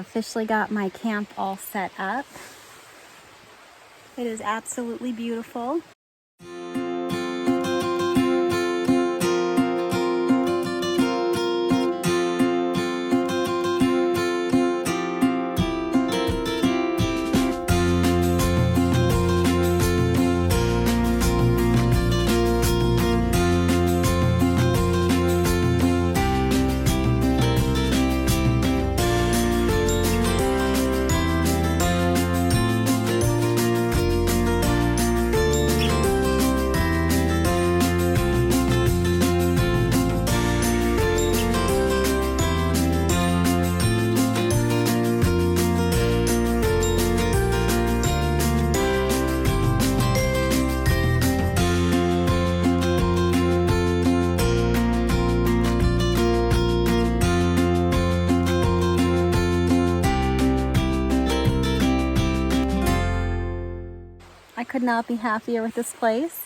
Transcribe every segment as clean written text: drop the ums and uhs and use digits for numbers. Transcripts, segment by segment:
officially got my camp all set up. It is absolutely beautiful. I could not be happier with this place,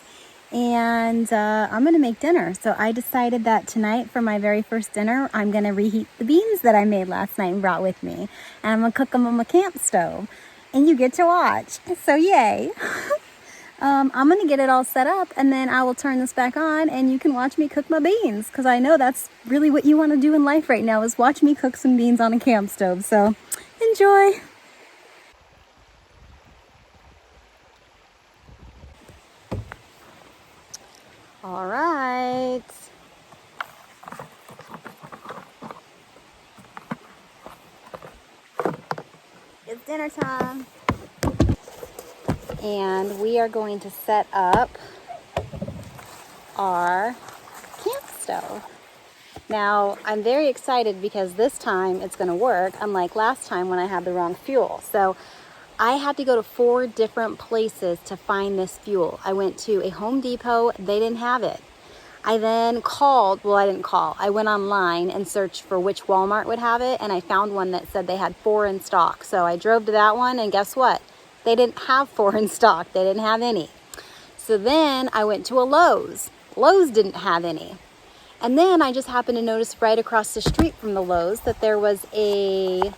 and I'm gonna make dinner. So I decided that tonight for my very first dinner, I'm gonna reheat the beans that I made last night and brought with me, and I'm gonna cook them on my camp stove, and you get to watch. So yay. I'm gonna get it all set up, and then I will turn this back on and you can watch me cook my beans, because I know that's really what you want to do in life right now, is watch me cook some beans on a camp stove. So enjoy. All right. It's dinner time. And we are going to set up our camp stove. Now, I'm very excited because this time it's going to work, unlike last time when I had the wrong fuel. So I had to go to 4 different places to find this fuel. I went to a Home Depot, they didn't have it. I then called, well, I didn't call. I went online and searched for which Walmart would have it, and I found one that said they had 4 in stock. So I drove to that one, and guess what? They didn't have 4 in stock. They didn't have any. So then I went to a Lowe's. Lowe's didn't have any. And then I just happened to notice right across the street from the Lowe's that there was a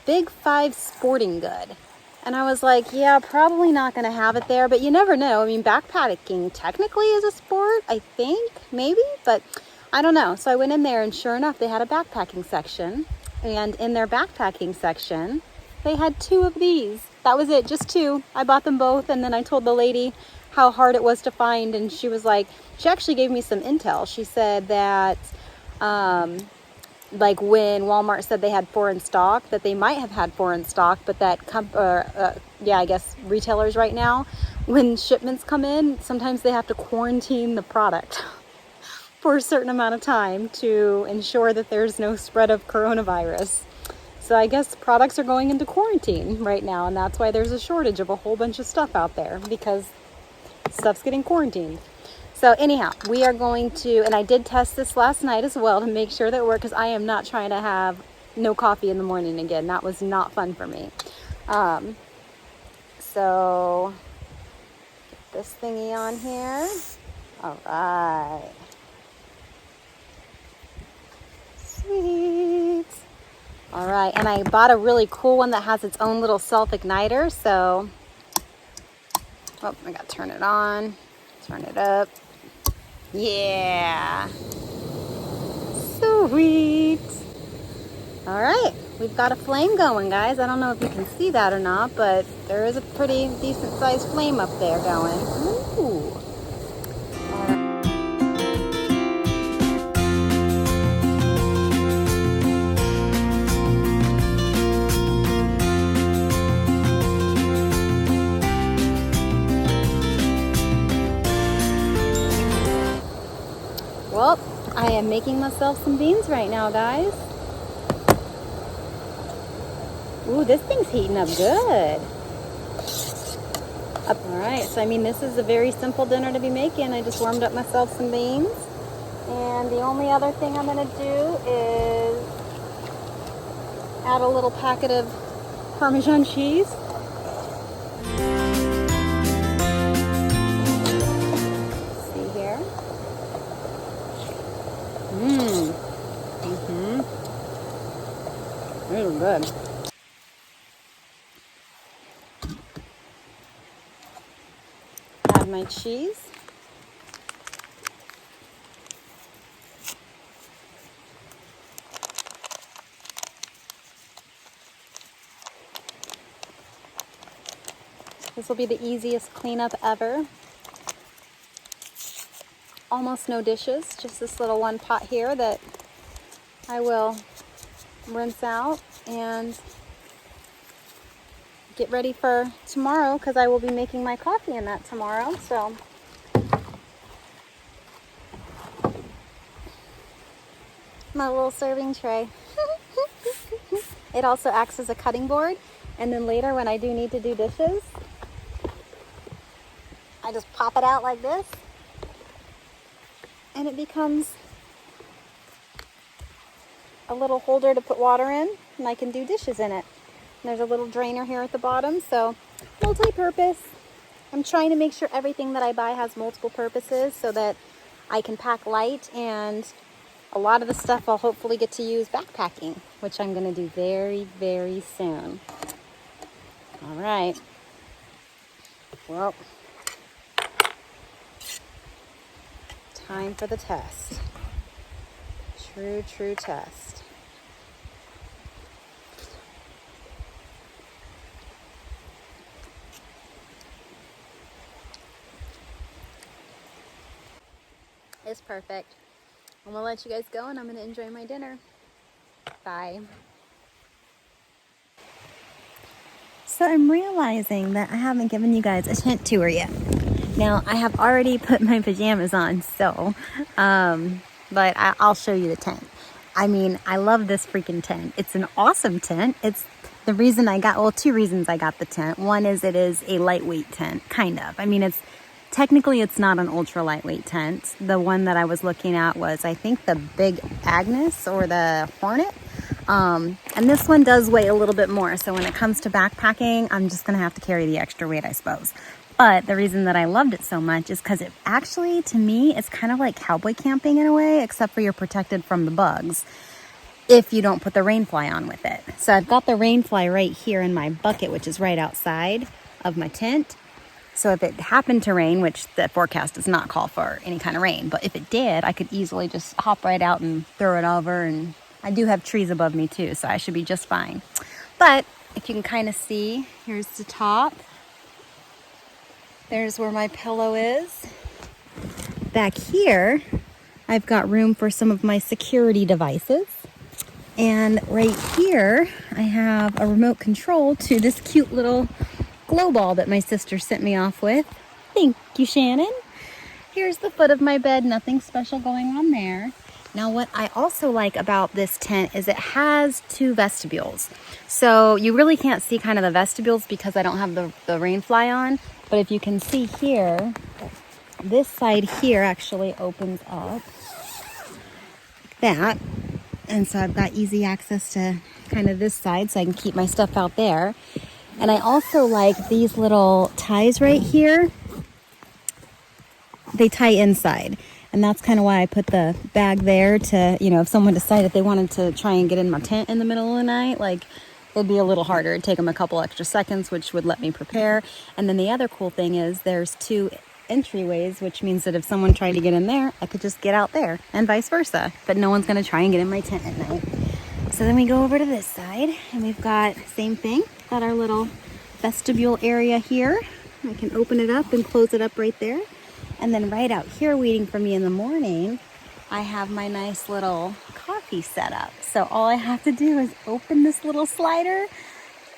Big 5 Sporting Good. And I was like, yeah, probably not going to have it there, but you never know. I mean, backpacking technically is a sport, I think, maybe, but I don't know. So I went in there, and sure enough, they had a backpacking section. And in their backpacking section, they had 2 of these. That was it, just 2. I bought them both, and then I told the lady how hard it was to find, and she was like, she actually gave me some intel. She said that, like when Walmart said they had 4 in stock, that they might have had 4 in stock, but that, I guess retailers right now, when shipments come in, sometimes they have to quarantine the product for a certain amount of time to ensure that there's no spread of coronavirus. So I guess products are going into quarantine right now, and that's why there's a shortage of a whole bunch of stuff out there, because stuff's getting quarantined. So anyhow, we are going to, and I did test this last night as well to make sure that it worked, because I am not trying to have no coffee in the morning again. That was not fun for me. So get this thingy on here. All right. Sweet. All right, and I bought a really cool one that has its own little self-igniter. So, oh, I gotta turn it on, turn it up. Yeah, sweet. All right, we've got a flame going, guys. I don't know if you can see that or not, but there is a pretty decent sized flame up there going. Ooh. Well, I am making myself some beans right now, guys. Ooh, this thing's heating up good. All right, so I mean, this is a very simple dinner to be making. I just warmed up myself some beans. And the only other thing I'm gonna do is add a little packet of Parmesan cheese. Really good. Here's my cheese. This will be the easiest cleanup ever. Almost no dishes, just this little one pot here that I will rinse out and get ready for tomorrow, because I will be making my coffee in that tomorrow. So my little serving tray. It also acts as a cutting board, and then later when I do need to do dishes, I just pop it out like this and it becomes a little holder to put water in, and I can do dishes in it. And there's a little drainer here at the bottom, so multi-purpose. I'm trying to make sure everything that I buy has multiple purposes so that I can pack light, and a lot of the stuff I'll hopefully get to use backpacking, which I'm going to do very, very soon. All right. Well, time for the test. True test. It's perfect. I'm gonna let you guys go, and I'm gonna enjoy my dinner. Bye. So I'm realizing that I haven't given you guys a tent tour yet. Now, I have already put my pajamas on, so, but I'll show you the tent. I mean, I love this freaking tent. It's an awesome tent. It's the reason I got, well, two reasons I got the tent. One is it is a lightweight tent, kind of. I mean, technically it's not an ultra lightweight tent. The one that I was looking at was, I think, the Big Agnes or the Hornet. And this one does weigh a little bit more. So when it comes to backpacking, I'm just going to have to carry the extra weight, I suppose. But the reason that I loved it so much is because it actually, to me, it's kind of like cowboy camping in a way, except for you're protected from the bugs if you don't put the rain fly on with it. So I've got the rain fly right here in my bucket, which is right outside of my tent. So if it happened to rain, which the forecast does not call for any kind of rain, but if it did, I could easily just hop right out and throw it over. And I do have trees above me too, so I should be just fine. But if you can kind of see, here's the top. There's where my pillow is. Back here, I've got room for some of my security devices. And right here, I have a remote control to this cute little glow ball that my sister sent me off with. Thank you, Shannon. Here's the foot of my bed. Nothing special going on there. Now, what I also like about this tent is it has two vestibules. So you really can't see kind of the vestibules because I don't have the rain fly on. But if you can see here, this side here actually opens up like that. And so I've got easy access to kind of this side so I can keep my stuff out there. And I also like these little ties right here. They tie inside. And that's kind of why I put the bag there to, you know, if someone decided they wanted to try and get in my tent in the middle of the night, like, it'd be a little harder. It'd take them a couple extra seconds, which would let me prepare. And then the other cool thing is there's two entryways, which means that if someone tried to get in there, I could just get out there and vice versa. But no one's going to try and get in my tent at night. So then we go over to this side and we've got same thing. Got our little vestibule area here. I can open it up and close it up right there. And then right out here waiting for me in the morning, I have my nice little coffee set up. So all I have to do is open this little slider,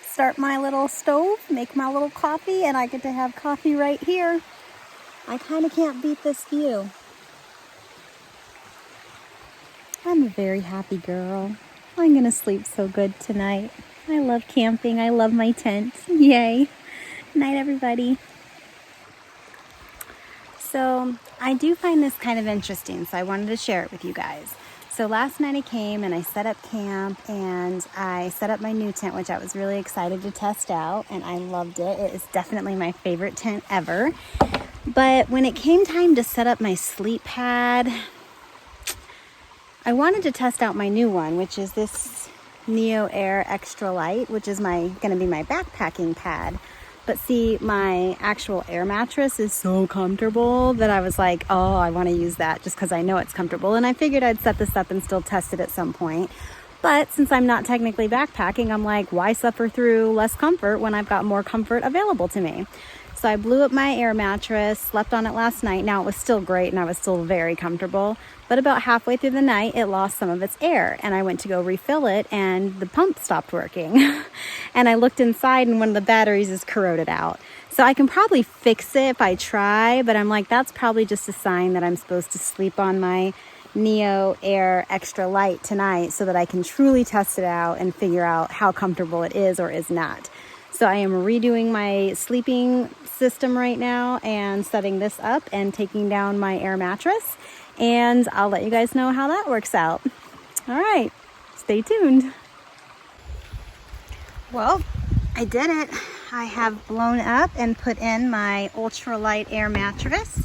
start my little stove, make my little coffee, and I get to have coffee right here. I kind of can't beat this view. I'm a very happy girl. I'm going to sleep so good tonight. I love camping. I love my tent. Yay. Night, everybody. So I do find this kind of interesting, so I wanted to share it with you guys. So last night I came and I set up camp and I set up my new tent, which I was really excited to test out, and I loved it. It is definitely my favorite tent ever. But when it came time to set up my sleep pad, I wanted to test out my new one, which is this Neo Air Extra Light, which is going to be my backpacking pad. But see, my actual air mattress is so comfortable that I was like, oh, I want to use that just because I know it's comfortable. And I figured I'd set this up and still test it at some point. But since I'm not technically backpacking, I'm like, why suffer through less comfort when I've got more comfort available to me? So I blew up my air mattress, slept on it last night. Now it was still great and I was still very comfortable. But about halfway through the night, it lost some of its air. And I went to go refill it and the pump stopped working. And I looked inside and one of the batteries is corroded out. So I can probably fix it if I try, but I'm like, that's probably just a sign that I'm supposed to sleep on my Neo Air Extra Light tonight so that I can truly test it out and figure out how comfortable it is or is not. So I am redoing my sleeping system right now and setting this up and taking down my air mattress. And I'll let you guys know how that works out. All right, stay tuned. Well, I did it. I have blown up and put in my ultralight air mattress.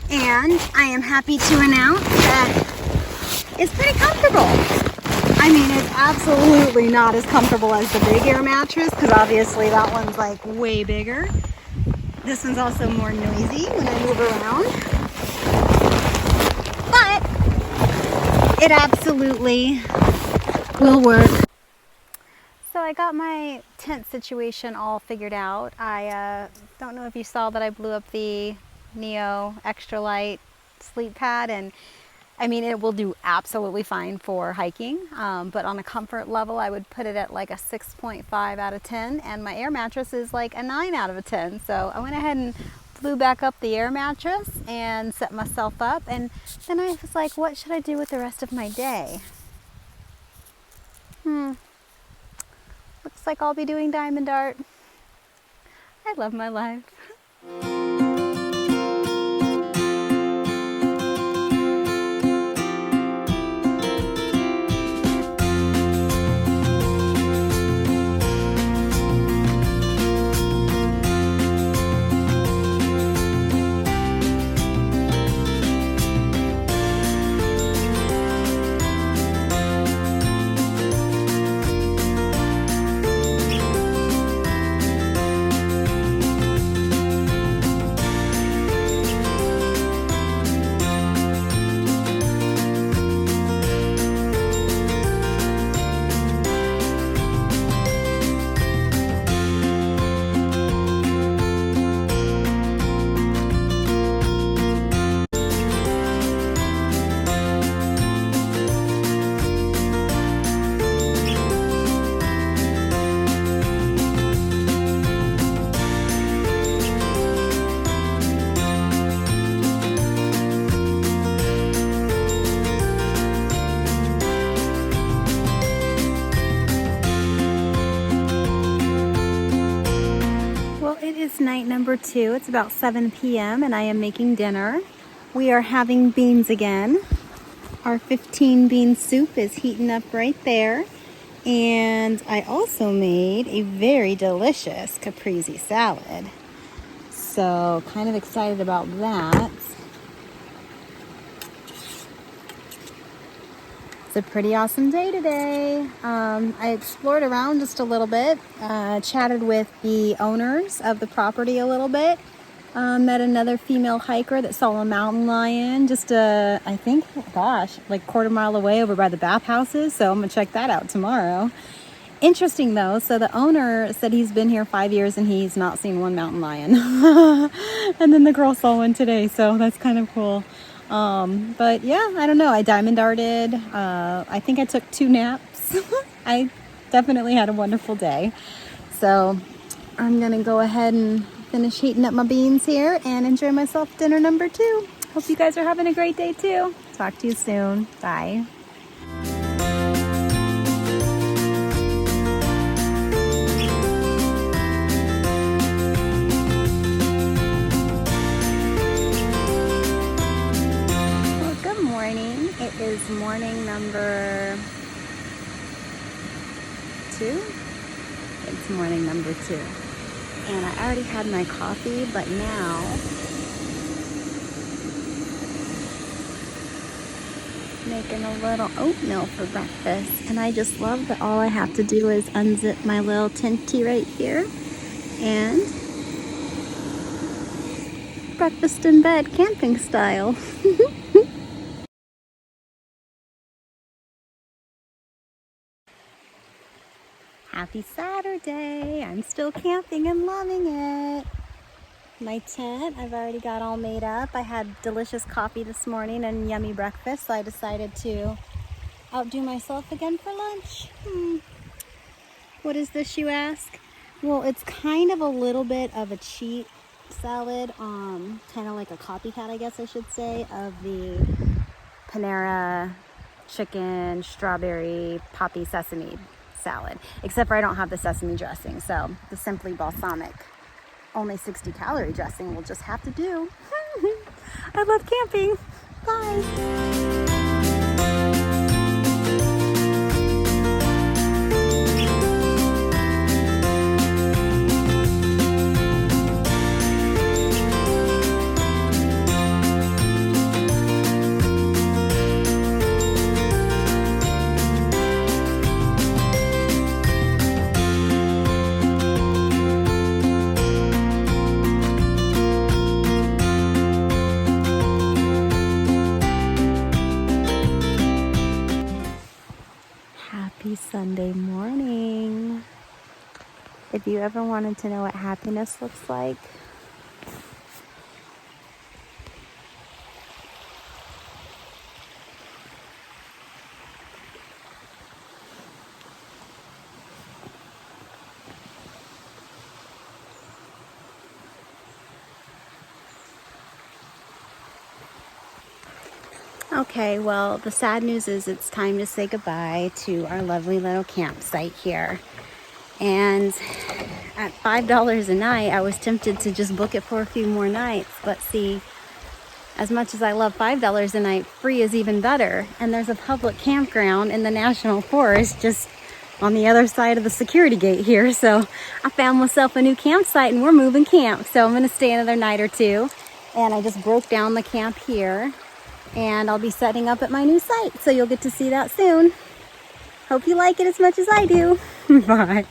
And I am happy to announce that it's pretty comfortable. I mean, it's absolutely not as comfortable as the big air mattress because obviously that one's like way bigger. This one's also more noisy when I move around. But it absolutely will work. So I got my tent situation all figured out. I don't know if you saw that I blew up the Neo Extra Light sleep pad, and I mean, it will do absolutely fine for hiking, but on a comfort level, I would put it at like a 6.5 out of 10, and my air mattress is like a 9 out of 10. So I went ahead and blew back up the air mattress and set myself up, and then I was like, what should I do with the rest of my day? Looks like I'll be doing diamond art. I love my life. Night number 2. It's about 7 p.m. and I am making dinner. We are having beans again. Our 15 bean soup is heating up right there. And I also made a very delicious caprese salad. So kind of excited about that. It's a pretty awesome day today. I explored around just a little bit, chatted with the owners of the property a little bit, met another female hiker that saw a mountain lion just, I think, gosh, like quarter-mile away over by the bathhouses, so I'm gonna check that out tomorrow. Interesting though, so the owner said he's been here 5 years and he's not seen one mountain lion. And then the girl saw one today, so that's kind of cool. But yeah, I don't know. I diamond darted. I think I took 2 naps. I definitely had a wonderful day. So I'm going to go ahead and finish heating up my beans here and enjoy myself dinner number 2. Hope you guys are having a great day too. Talk to you soon. Bye. It is morning number 2. It's morning number 2. And I already had my coffee, but now making a little oatmeal for breakfast. And I just love that all I have to do is unzip my little tenty right here and breakfast in bed, camping style. Happy Saturday. I'm still camping and loving it. My tent, I've already got all made up. I had delicious coffee this morning and yummy breakfast, so I decided to outdo myself again for lunch. What is this, you ask? Well, it's kind of a little bit of a cheat salad, kind of like a copycat, I guess I should say, of the Panera chicken strawberry poppy sesame salad, except for I don't have the sesame dressing, so the Simply Balsamic only 60 calorie dressing will just have to do. I love camping. Bye. Happy Sunday morning. If you ever wanted to know what happiness looks like, okay, well, the sad news is it's time to say goodbye to our lovely little campsite here. And at $5 a night, I was tempted to just book it for a few more nights. But see, as much as I love $5 a night, free is even better. And there's a public campground in the National Forest just on the other side of the security gate here. So I found myself a new campsite and we're moving camp. So I'm going to stay another night or two. And I just broke down the camp here. And I'll be setting up at my new site. So you'll get to see that soon. Hope you like it as much as I do. Bye.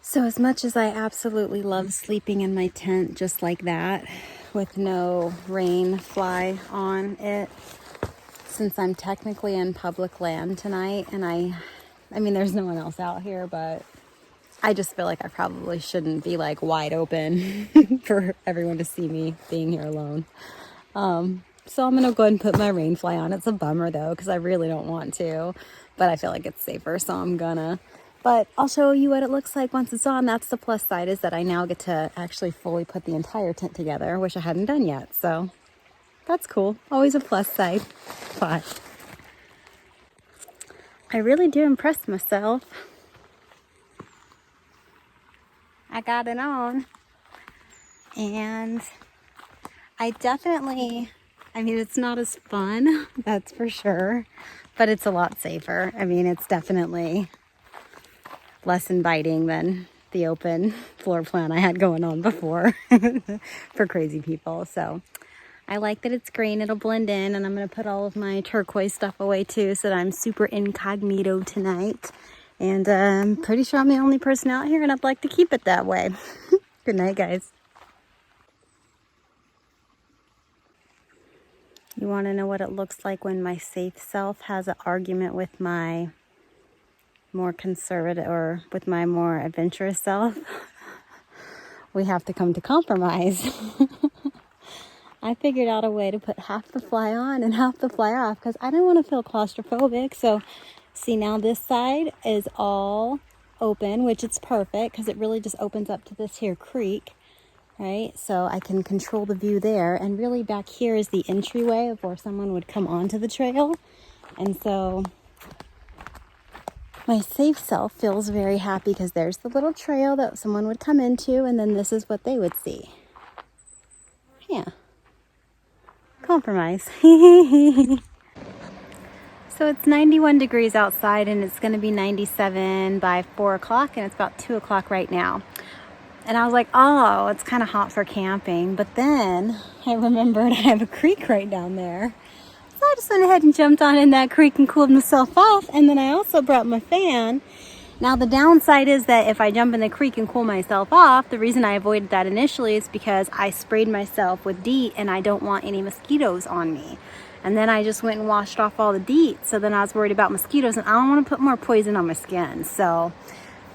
So as much as I absolutely love sleeping in my tent just like that, with no rain fly on it, since I'm technically in public land tonight, and I mean, there's no one else out here, but I just feel like I probably shouldn't be like wide open for everyone to see me being here alone. So I'm gonna go ahead and put my rain fly on. It's a bummer though, because I really don't want to, but I feel like it's safer, so I'm gonna. But I'll show you what it looks like once it's on. That's the plus side, is that I now get to actually fully put the entire tent together, which I hadn't done yet. So that's cool. Always a plus side. But I really do impress myself. I got it on. And I definitely, I mean, it's not as fun, that's for sure, but it's a lot safer. I mean, it's definitely less inviting than the open floor plan I had going on before for crazy people. So I like that it's green. It'll blend in, and I'm going to put all of my turquoise stuff away too, so that I'm super incognito tonight. And I'm pretty sure I'm the only person out here, and I'd like to keep it that way. Good night, guys. You want to know what it looks like when my safe self has an argument with my more conservative, or with my more adventurous self? We have to come to compromise. I figured out a way to put half the fly on and half the fly off, because I don't want to feel claustrophobic. So see, now this side is all open, which it's perfect because it really just opens up to this here creek, right? So I can control the view there, and really back here is the entryway of where someone would come onto the trail. And so my safe self feels very happy because there's the little trail that someone would come into, and then this is what they would see. Yeah. Compromise. So it's 91 degrees outside, and it's going to be 97 by 4 o'clock, and it's about 2 o'clock right now. And I was like, oh, it's kind of hot for camping. But then I remembered I have a creek right down there. So I just went ahead and jumped on in that creek and cooled myself off. And then I also brought my fan. Now the downside is that if I jump in the creek and cool myself off, the reason I avoided that initially is because I sprayed myself with DEET and I don't want any mosquitoes on me. And then I just went and washed off all the DEET. So then I was worried about mosquitoes and I don't want to put more poison on my skin. So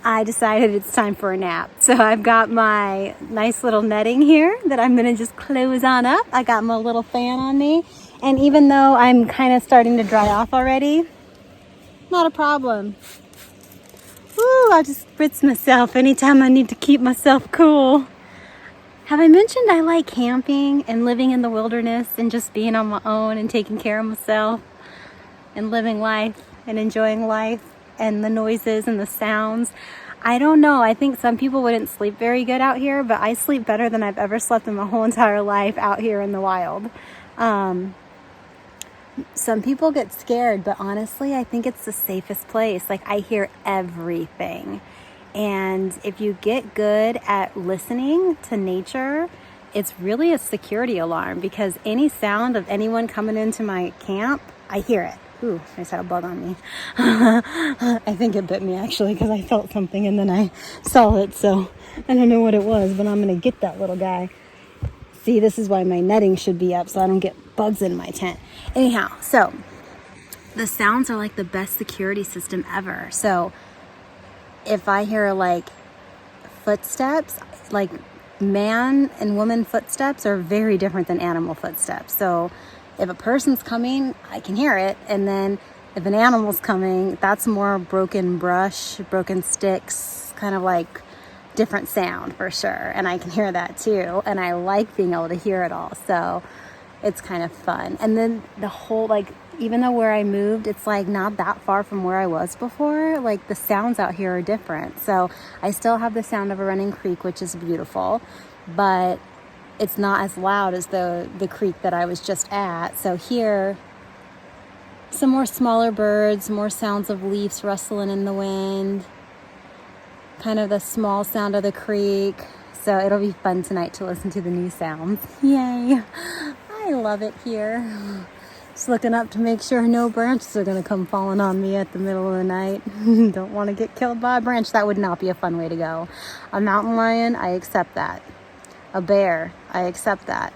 I decided it's time for a nap. So I've got my nice little netting here that I'm going to just close on up. I got my little fan on me. And even though I'm kind of starting to dry off already, not a problem. Woo, I just spritz myself anytime I need to keep myself cool. Have I mentioned I like camping and living in the wilderness and just being on my own and taking care of myself and living life and enjoying life and the noises and the sounds? I don't know. I think some people wouldn't sleep very good out here, but I sleep better than I've ever slept in my whole entire life out here in the wild. Some people get scared, but honestly, I think it's the safest place. Like, I hear everything. And if you get good at listening to nature, it's really a security alarm, because any sound of anyone coming into my camp, I hear it. Ooh, I just had a bug on me. I think it bit me actually, because I felt something and then I saw it. So I don't know what it was, but I'm going to get that little guy. See, this is why my netting should be up so I don't get bugs in my tent. Anyhow, so the sounds are like the best security system ever. So if I hear like footsteps, like man and woman footsteps are very different than animal footsteps. So if a person's coming, I can hear it. And then if an animal's coming, that's more broken brush, broken sticks, kind of like different sound for sure. And I can hear that too. And I like being able to hear it all. So it's kind of fun. And then the whole, like, even though where I moved, it's like not that far from where I was before, like the sounds out here are different. So I still have the sound of a running creek, which is beautiful, but it's not as loud as the creek that I was just at. So here, some more smaller birds, more sounds of leaves rustling in the wind, kind of the small sound of the creek. So it'll be fun tonight to listen to the new sounds. Yay. I love it here. Just looking up to make sure no branches are going to come falling on me at the middle of the night. Don't want to get killed by a branch. That would not be a fun way to go. A mountain lion, I accept that. A bear, I accept that.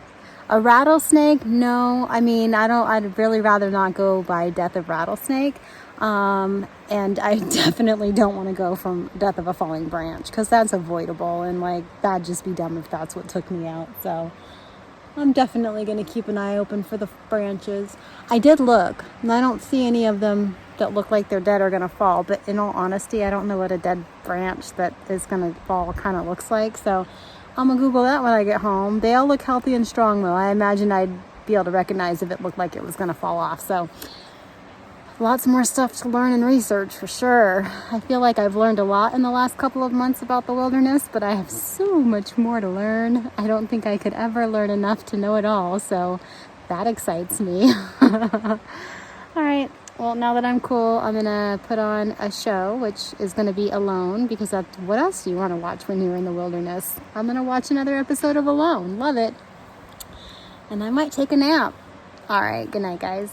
A rattlesnake, no. I mean, I'd really rather not go by death of rattlesnake. And I definitely don't want to go from death of a falling branch, because that's avoidable, and like that'd just be dumb if that's what took me out. So I'm definitely going to keep an eye open for the branches. I did look, and I don't see any of them that look like they're dead or going to fall, but in all honesty, I don't know what a dead branch that is going to fall kind of looks like. So I'm going to Google that when I get home. They all look healthy and strong though. I imagine I'd be able to recognize if it looked like it was going to fall off. So lots more stuff to learn and research for sure. I feel like I've learned a lot in the last couple of months about the wilderness, but I have so much more to learn. I don't think I could ever learn enough to know it all, so that excites me. All right, well, now that I'm cool, I'm gonna put on a show, which is gonna be Alone, because that's, what else do you want to watch when you're in the wilderness? I'm gonna watch another episode of Alone. Love it. And I might take a nap. All right, good night, guys.